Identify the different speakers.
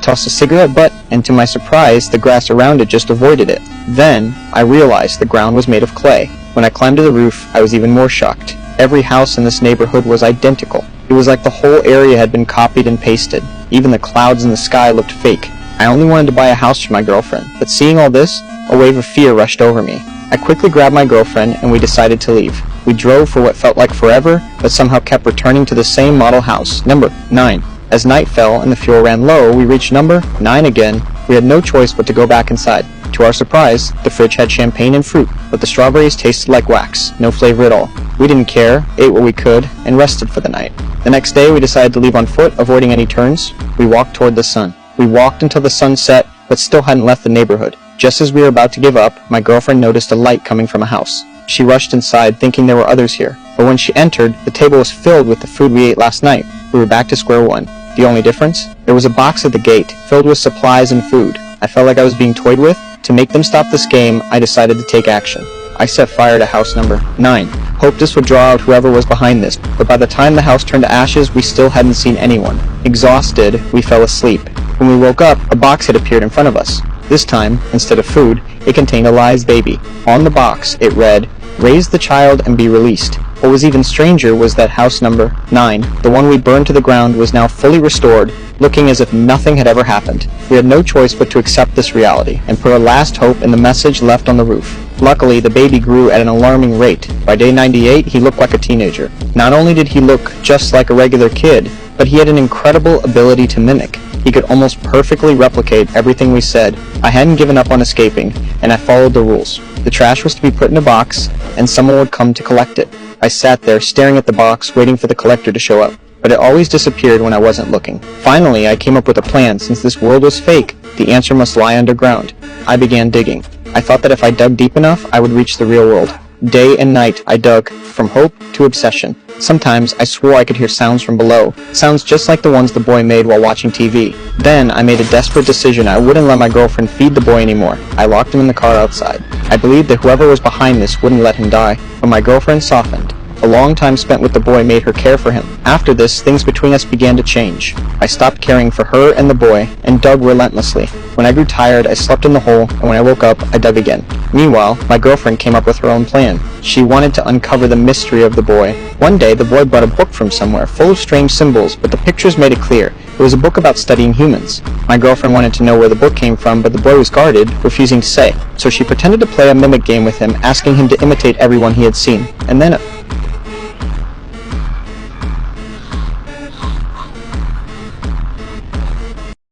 Speaker 1: tossed a cigarette butt, and to my surprise, the grass around it just avoided it. Then, I realized the ground was made of clay. When I climbed to the roof, I was even more shocked. Every house in this neighborhood was identical. It was like the whole area had been copied and pasted. Even the clouds in the sky looked fake. I only wanted to buy a house for my girlfriend, but seeing all this, a wave of fear rushed over me. I quickly grabbed my girlfriend and we decided to leave. We drove for what felt like forever, but somehow kept returning to the same model house, number 9. As night fell and the fuel ran low, we reached number 9 again. We had no choice but to go back inside. To our surprise, the fridge had champagne and fruit, but the strawberries tasted like wax, no flavor at all. We didn't care, ate what we could, and rested for the night. The next day, we decided to leave on foot, avoiding any turns. We walked toward the sun. We walked until the sun set, but still hadn't left the neighborhood. Just as we were about to give up, my girlfriend noticed a light coming from a house. She rushed inside, thinking there were others here. But when she entered, the table was filled with the food we ate last night. We were back to square one. The only difference? There was a box at the gate, filled with supplies and food. I felt like I was being toyed with. To make them stop this game, I decided to take action. I set fire to house number 9. Hoped this would draw out whoever was behind this, but by the time the house turned to ashes, we still hadn't seen anyone. Exhausted, we fell asleep. When we woke up, a box had appeared in front of us. This time, instead of food, it contained a live baby. On the box, it read, "Raise the child and be released." What was even stranger was that house number 9, the one we burned to the ground, was now fully restored, looking as if nothing had ever happened. We had no choice but to accept this reality, and put our last hope in the message left on the roof. Luckily, the baby grew at an alarming rate. By day 98, he looked like a teenager. Not only did he look just like a regular kid, but he had an incredible ability to mimic. He could almost perfectly replicate everything we said. I hadn't given up on escaping, and I followed the rules. The trash was to be put in a box, and someone would come to collect it. I sat there, staring at the box, waiting for the collector to show up, but it always disappeared when I wasn't looking. Finally, I came up with a plan. Since this world was fake, the answer must lie underground. I began digging. I thought that if I dug deep enough, I would reach the real world. Day and night, I dug, from hope to obsession. Sometimes, I swore I could hear sounds from below, sounds just like the ones the boy made while watching TV. Then, I made a desperate decision. I wouldn't let my girlfriend feed the boy anymore. I locked him in the car outside. I believed that whoever was behind this wouldn't let him die, but my girlfriend softened. A long time spent with the boy made her care for him. After this, things between us began to change. I stopped caring for her and the boy, and dug relentlessly. When I grew tired, I slept in the hole, and when I woke up, I dug again. Meanwhile, my girlfriend came up with her own plan. She wanted to uncover the mystery of the boy. One day, the boy brought a book from somewhere, full of strange symbols, but the pictures made it clear. It was a book about studying humans. My girlfriend wanted to know where the book came from, but the boy was guarded, refusing to say. So she pretended to play a mimic game with him, asking him to imitate everyone he had seen. And then